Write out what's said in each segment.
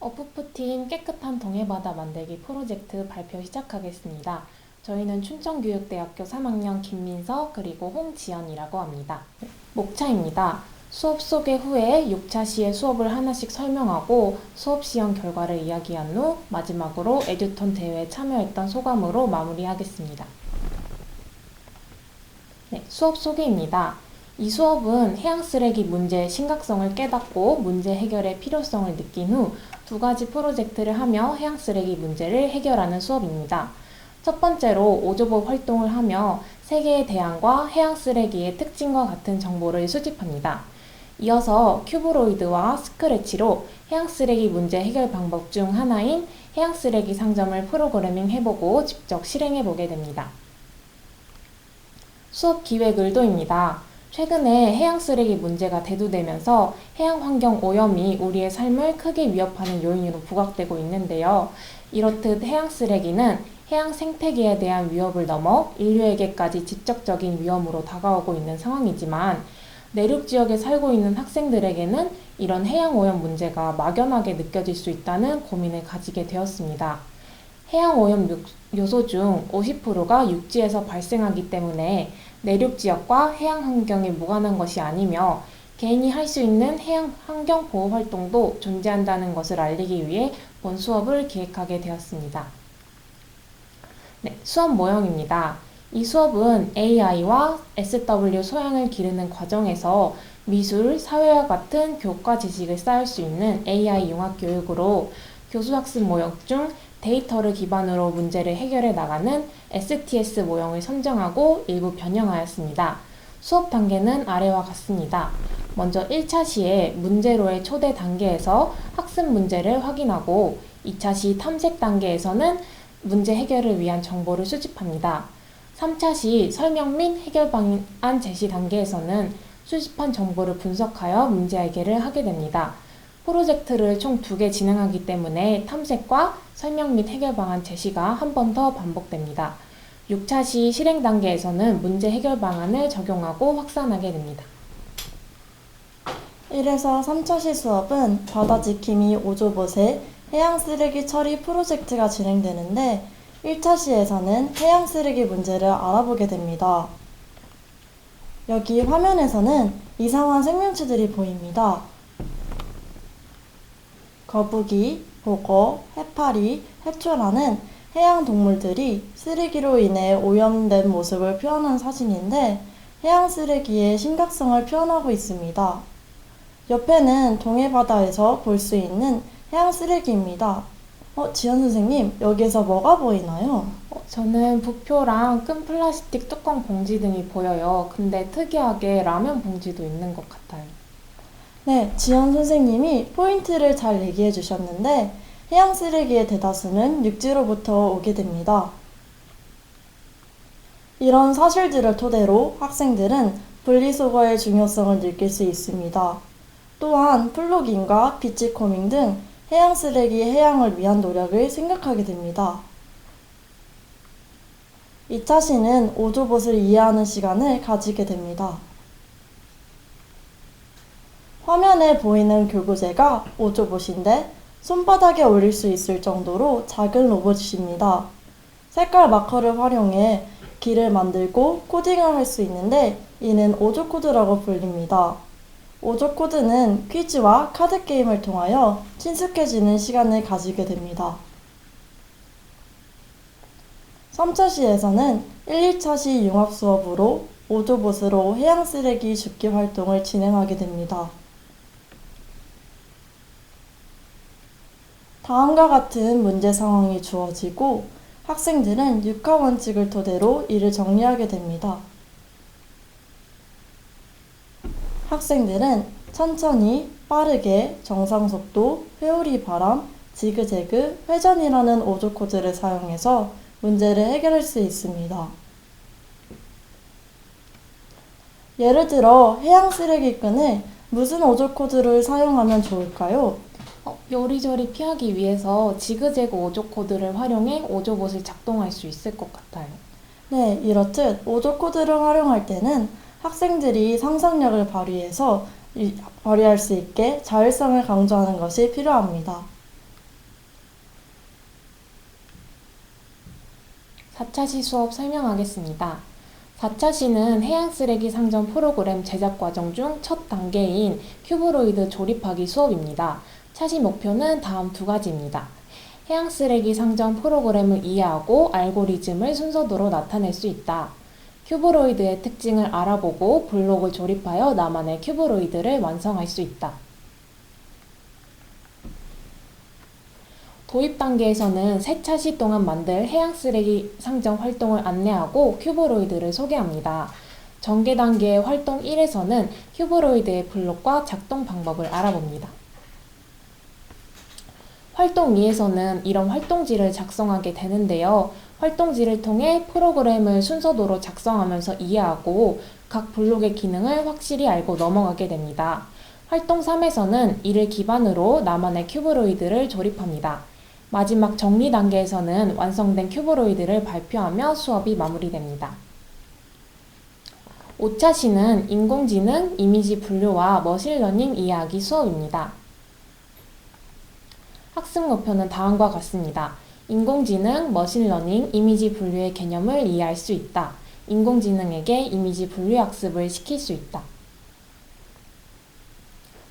어프프팀 깨끗한 동해바다 만들기 프로젝트 발표 시작하겠습니다. 저희는 춘천교육대학교 3학년 김민서 그리고 홍지연이라고 합니다. 목차입니다. 수업 소개 후에 6차 시에 수업을 하나씩 설명하고 수업 시험 결과를 이야기한 후 마지막으로 에듀톤 대회에 참여했던 소감으로 마무리하겠습니다. 수업 소개입니다. 이 수업은 해양 쓰레기 문제의 심각성을 깨닫고 문제 해결의 필요성을 느낀 후 두 가지 프로젝트를 하며 해양 쓰레기 문제를 해결하는 수업입니다. 첫 번째로 오조법 활동을 하며 세계의 대양과 해양 쓰레기의 특징과 같은 정보를 수집합니다. 이어서 큐브로이드와 스크래치로 해양 쓰레기 문제 해결 방법 중 하나인 해양 쓰레기 상점을 프로그래밍 해보고 직접 실행해보게 됩니다. 수업 기획 의도입니다. 최근에 해양 쓰레기 문제가 대두되면서 해양 환경 오염이 우리의 삶을 크게 위협하는 요인으로 부각되고 있는데요. 이렇듯 해양 쓰레기는 해양 생태계에 대한 위협을 넘어 인류에게까지 직접적인 위험으로 다가오고 있는 상황이지만 내륙 지역에 살고 있는 학생들에게는 이런 해양 오염 문제가 막연하게 느껴질 수 있다는 고민을 가지게 되었습니다. 해양 오염 요소 중 50%가 육지에서 발생하기 때문에 내륙 지역과 해양 환경이 무관한 것이 아니며 개인이 할 수 있는 해양 환경 보호 활동도 존재한다는 것을 알리기 위해 본 수업을 기획하게 되었습니다. 수업 모형입니다. 이 수업은 AI와 SW 소양을 기르는 과정에서 미술, 사회와 같은 교과 지식을 쌓을 수 있는 AI 융합 교육으로 교수학습 모형 중 데이터를 기반으로 문제를 해결해 나가는 STS 모형을 선정하고 일부 변형하였습니다. 수업 단계는 아래와 같습니다. 먼저 1차 시에 문제로의 초대 단계에서 학습 문제를 확인하고 2차 시 탐색 단계에서는 문제 해결을 위한 정보를 수집합니다. 3차 시 설명 및 해결 방안 제시 단계에서는 수집한 정보를 분석하여 문제 해결을 하게 됩니다. 프로젝트를 총 2개 진행하기 때문에 탐색과 설명 및 해결 방안 제시가 한 번 더 반복됩니다. 6차 시 실행 단계에서는 문제 해결 방안을 적용하고 확산하게 됩니다. 1에서 3차 시 수업은 바다 지킴이 5조봇의 해양 쓰레기 처리 프로젝트가 진행되는데 1차 시에서는 해양 쓰레기 문제를 알아보게 됩니다. 여기 화면에서는 이상한 생명체들이 보입니다. 거북이, 보거, 해파리, 해초라는 해양 동물들이 쓰레기로 인해 오염된 모습을 표현한 사진인데 해양 쓰레기의 심각성을 표현하고 있습니다. 옆에는 동해바다에서 볼 수 있는 해양 쓰레기입니다. 지연 선생님, 여기에서 뭐가 보이나요? 저는 부표랑 끈 플라스틱 뚜껑 봉지 등이 보여요. 근데 특이하게 라면 봉지도 있는 것 같아요. 네, 지연 선생님이 포인트를 잘 얘기해 주셨는데 해양 쓰레기의 대다수는 육지로부터 오게 됩니다. 이런 사실들을 토대로 학생들은 분리수거의 중요성을 느낄 수 있습니다. 또한 플로깅과 비치코밍 등 해양 쓰레기 해양을 위한 노력을 생각하게 됩니다. 2차 시는 오조봇을 이해하는 시간을 가지게 됩니다. 화면에 보이는 교구제가 오조봇인데 손바닥에 올릴 수 있을 정도로 작은 로봇입니다. 색깔 마커를 활용해 길을 만들고 코딩을 할 수 있는데 이는 오조코드라고 불립니다. 오조코드는 퀴즈와 카드 게임을 통하여 친숙해지는 시간을 가지게 됩니다. 3차 시에서는 1, 2차 시 융합 수업으로 오조봇으로 해양 쓰레기 줍기 활동을 진행하게 됩니다. 다음과 같은 문제 상황이 주어지고 학생들은 육하 원칙을 토대로 이를 정리하게 됩니다. 학생들은 천천히, 빠르게, 정상속도, 회오리 바람, 지그재그, 회전이라는 오조코드를 사용해서 문제를 해결할 수 있습니다. 예를 들어 해양 쓰레기끈을 무슨 오조코드를 사용하면 좋을까요? 요리조리 피하기 위해서 지그재그 오조 코드를 활용해 오조봇을 작동할 수 있을 것 같아요. 네, 이렇듯 오조 코드를 활용할 때는 학생들이 상상력을 발휘할 수 있게 자율성을 강조하는 것이 필요합니다. 4차시 수업 설명하겠습니다. 4차시는 해양 쓰레기 상점 프로그램 제작 과정 중 첫 단계인 큐브로이드 조립하기 수업입니다. 차시 목표는 다음 두 가지입니다. 해양 쓰레기 상점 프로그램을 이해하고 알고리즘을 순서대로 나타낼 수 있다. 큐브로이드의 특징을 알아보고 블록을 조립하여 나만의 큐브로이드를 완성할 수 있다. 도입 단계에서는 세 차시 동안 만들 해양 쓰레기 상점 활동을 안내하고 큐브로이드를 소개합니다. 전개 단계 활동 1에서는 큐브로이드의 블록과 작동 방법을 알아봅니다. 활동 2에서는 이런 활동지를 작성하게 되는데요. 활동지를 통해 프로그램을 순서대로 작성하면서 이해하고 각 블록의 기능을 확실히 알고 넘어가게 됩니다. 활동 3에서는 이를 기반으로 나만의 큐브로이드를 조립합니다. 마지막 정리 단계에서는 완성된 큐브로이드를 발표하며 수업이 마무리됩니다. 5차시는 인공지능, 이미지 분류와 머신러닝 이해하기 수업입니다. 학습 목표는 다음과 같습니다. 인공지능, 머신러닝, 이미지 분류의 개념을 이해할 수 있다. 인공지능에게 이미지 분류 학습을 시킬 수 있다.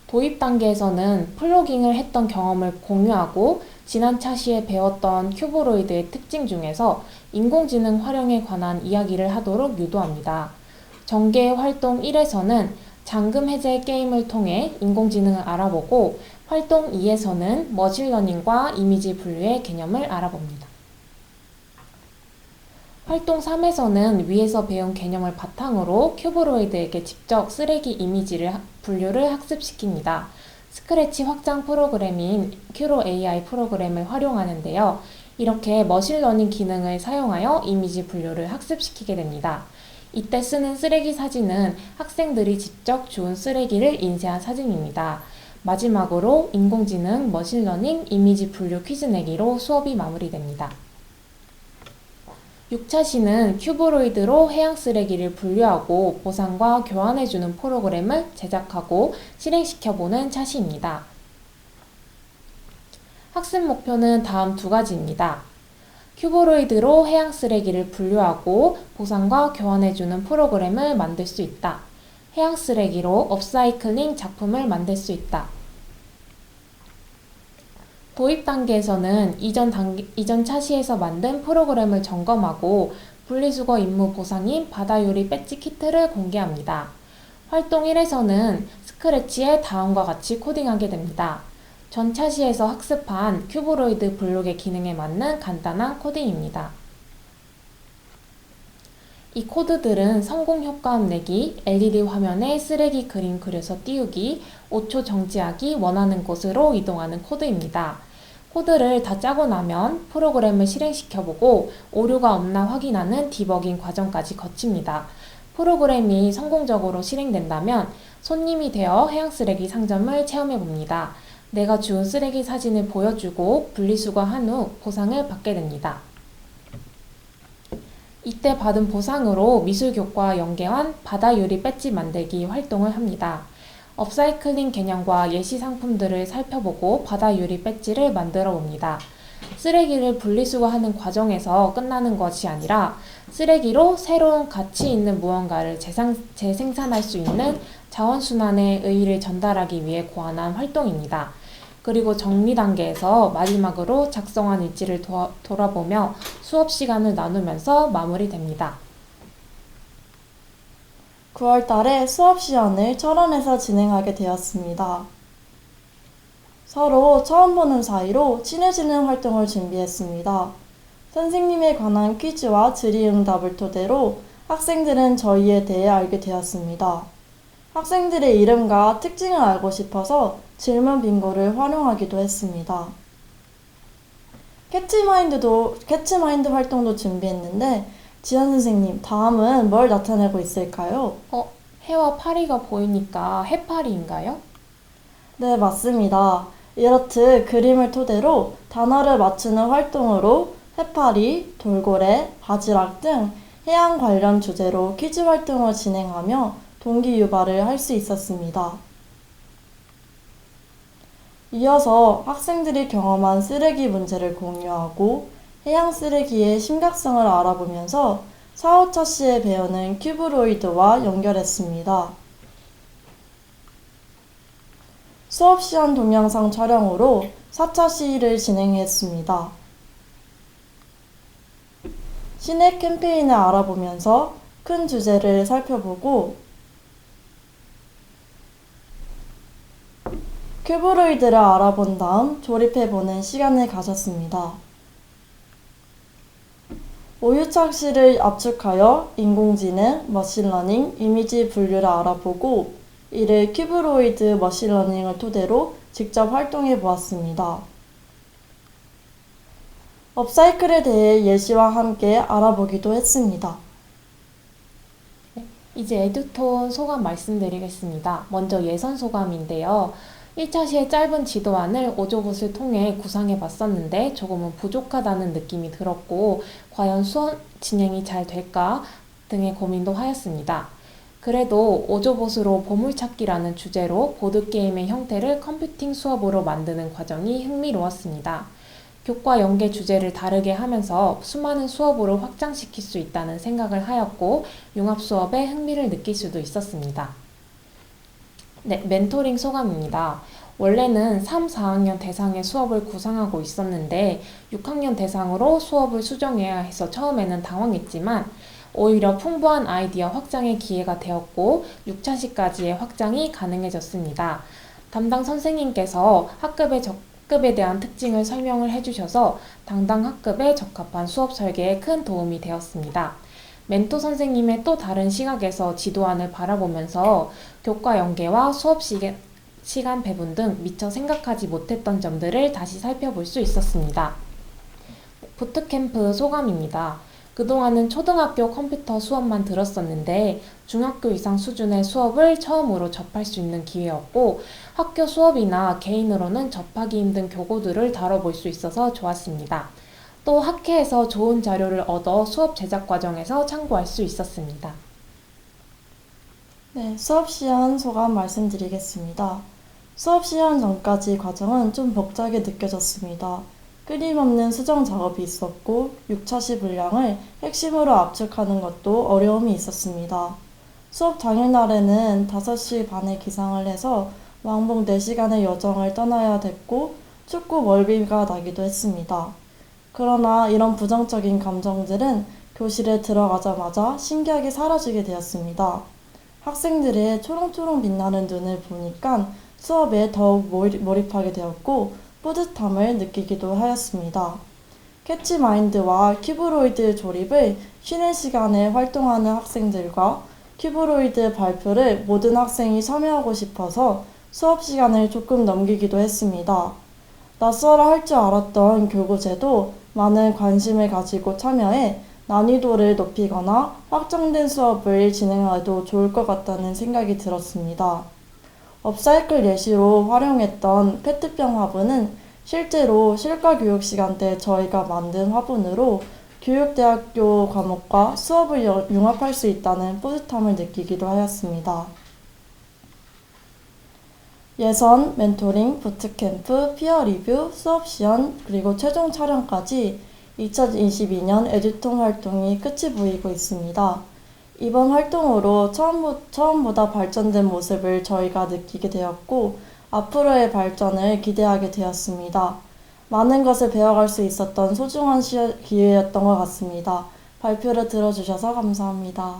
도입 단계에서는 플로깅을 했던 경험을 공유하고 지난 차시에 배웠던 큐브로이드의 특징 중에서 인공지능 활용에 관한 이야기를 하도록 유도합니다. 전개 활동 1에서는 잠금 해제 게임을 통해 인공지능을 알아보고 활동 2에서는 머신러닝과 이미지 분류의 개념을 알아봅니다. 활동 3에서는 위에서 배운 개념을 바탕으로 큐브로이드에게 직접 쓰레기 이미지를 분류를 학습시킵니다. 스크래치 확장 프로그램인 큐로 AI 프로그램을 활용하는데요. 이렇게 머신러닝 기능을 사용하여 이미지 분류를 학습시키게 됩니다. 이때 쓰는 쓰레기 사진은 학생들이 직접 주운 쓰레기를 인쇄한 사진입니다. 마지막으로 인공지능, 머신러닝, 이미지 분류 퀴즈 내기로 수업이 마무리됩니다. 6차시는 큐브로이드로 해양 쓰레기를 분류하고 보상과 교환해주는 프로그램을 제작하고 실행시켜보는 차시입니다. 학습 목표는 다음 두 가지입니다. 큐브로이드로 해양 쓰레기를 분류하고 보상과 교환해주는 프로그램을 만들 수 있다. 해양 쓰레기로 업사이클링 작품을 만들 수 있다. 도입 단계에서는 이전 차시에서 만든 프로그램을 점검하고 분리수거 임무 보상인 바다요리 배지 키트를 공개합니다. 활동 1에서는 스크래치에 다음과 같이 코딩하게 됩니다. 전 차시에서 학습한 큐브로이드 블록의 기능에 맞는 간단한 코딩입니다. 이 코드들은 성공 효과음 내기, LED 화면에 쓰레기 그림 그려서 띄우기, 5초 정지하기, 원하는 곳으로 이동하는 코드입니다. 코드를 다 짜고 나면 프로그램을 실행시켜보고 오류가 없나 확인하는 디버깅 과정까지 거칩니다. 프로그램이 성공적으로 실행된다면 손님이 되어 해양 쓰레기 상점을 체험해봅니다. 내가 주운 쓰레기 사진을 보여주고 분리수거한 후 보상을 받게 됩니다. 이때 받은 보상으로 미술교과 연계한 바다요리 배지 만들기 활동을 합니다. 업사이클링 개념과 예시 상품들을 살펴보고 바다요리 배지를 만들어 봅니다. 쓰레기를 분리수거하는 과정에서 끝나는 것이 아니라 쓰레기로 새로운 가치 있는 무언가를 재생산할 수 있는 자원순환의 의의를 전달하기 위해 고안한 활동입니다. 그리고 정리 단계에서 마지막으로 작성한 일지를 돌아보며 수업 시간을 나누면서 마무리됩니다. 9월 달에 수업 시간을 철원에서 진행하게 되었습니다. 서로 처음 보는 사이로 친해지는 활동을 준비했습니다. 선생님에 관한 퀴즈와 질의응답을 토대로 학생들은 저희에 대해 알게 되었습니다. 학생들의 이름과 특징을 알고 싶어서 질문 빙고를 활용하기도 했습니다. 캐치마인드 활동도 준비했는데 지연 선생님, 다음은 뭘 나타내고 있을까요? 해와 파리가 보이니까 해파리인가요? 네, 맞습니다. 이렇듯 그림을 토대로 단어를 맞추는 활동으로 해파리, 돌고래, 바지락 등 해양 관련 주제로 퀴즈 활동을 진행하며 동기 유발을 할 수 있었습니다. 이어서 학생들이 경험한 쓰레기 문제를 공유하고 해양 쓰레기의 심각성을 알아보면서 4, 5차 시에 배우는 큐브로이드와 연결했습니다. 수업 시간 동영상 촬영으로 4차 시를 진행했습니다. 시내 캠페인을 알아보면서 큰 주제를 살펴보고 큐브로이드를 알아본 다음 조립해보는 시간을 가졌습니다. 5유차 시를 압축하여 인공지능, 머신러닝, 이미지 분류를 알아보고 이를 큐브로이드 머신러닝을 토대로 직접 활동해 보았습니다. 업사이클에 대해 예시와 함께 알아보기도 했습니다. 이제 에듀톤 소감 말씀드리겠습니다. 먼저 예선 소감인데요. 1차 시의 짧은 지도안을 오조봇을 통해 구상해 봤었는데 조금은 부족하다는 느낌이 들었고 과연 수업 진행이 잘 될까 등의 고민도 하였습니다. 그래도 오조봇으로 보물찾기라는 주제로 보드게임의 형태를 컴퓨팅 수업으로 만드는 과정이 흥미로웠습니다. 교과 연계 주제를 다르게 하면서 수많은 수업으로 확장시킬 수 있다는 생각을 하였고 융합 수업에 흥미를 느낄 수도 있었습니다. 네, 멘토링 소감입니다. 원래는 3, 4학년 대상의 수업을 구상하고 있었는데 6학년 대상으로 수업을 수정해야 해서 처음에는 당황했지만 오히려 풍부한 아이디어 확장의 기회가 되었고 6차시까지의 확장이 가능해졌습니다. 담당 선생님께서 학급에 대한 특징을 설명을 해주셔서 당당 학급에 적합한 수업 설계에 큰 도움이 되었습니다. 멘토 선생님의 또 다른 시각에서 지도안을 바라보면서 교과 연계와 수업 시간 배분 등 미처 생각하지 못했던 점들을 다시 살펴볼 수 있었습니다. 부트캠프 소감입니다. 그동안은 초등학교 컴퓨터 수업만 들었었는데 중학교 이상 수준의 수업을 처음으로 접할 수 있는 기회였고 학교 수업이나 개인으로는 접하기 힘든 교고들을 다뤄볼 수 있어서 좋았습니다. 또 학회에서 좋은 자료를 얻어 수업 제작 과정에서 참고할 수 있었습니다. 네, 수업 시연 소감 말씀드리겠습니다. 수업 시연 전까지 과정은 좀 벅차게 느껴졌습니다. 끊임없는 수정 작업이 있었고 6차시 분량을 핵심으로 압축하는 것도 어려움이 있었습니다. 수업 당일날에는 5시 반에 기상을 해서 왕복 4시간의 여정을 떠나야 됐고 춥고 멀미가 나기도 했습니다. 그러나 이런 부정적인 감정들은 교실에 들어가자마자 신기하게 사라지게 되었습니다. 학생들의 초롱초롱 빛나는 눈을 보니까 수업에 더욱 몰입하게 되었고 뿌듯함을 느끼기도 하였습니다. 캐치마인드와 큐브로이드 조립을 쉬는 시간에 활동하는 학생들과 큐브로이드 발표를 모든 학생이 참여하고 싶어서 수업 시간을 조금 넘기기도 했습니다. 낯설어 할 줄 알았던 교구제도 많은 관심을 가지고 참여해 난이도를 높이거나 확장된 수업을 진행해도 좋을 것 같다는 생각이 들었습니다. 업사이클 예시로 활용했던 페트병 화분은 실제로 실과교육 시간 때 저희가 만든 화분으로 교육대학교 과목과 수업을 융합할 수 있다는 뿌듯함을 느끼기도 하였습니다. 예선, 멘토링, 부트캠프, 피어 리뷰, 수업 시연, 그리고 최종 촬영까지 2022년 에듀톤 활동이 끝이 보이고 있습니다. 이번 활동으로 처음보다 발전된 모습을 저희가 느끼게 되었고 앞으로의 발전을 기대하게 되었습니다. 많은 것을 배워갈 수 있었던 소중한 기회였던 것 같습니다. 발표를 들어주셔서 감사합니다.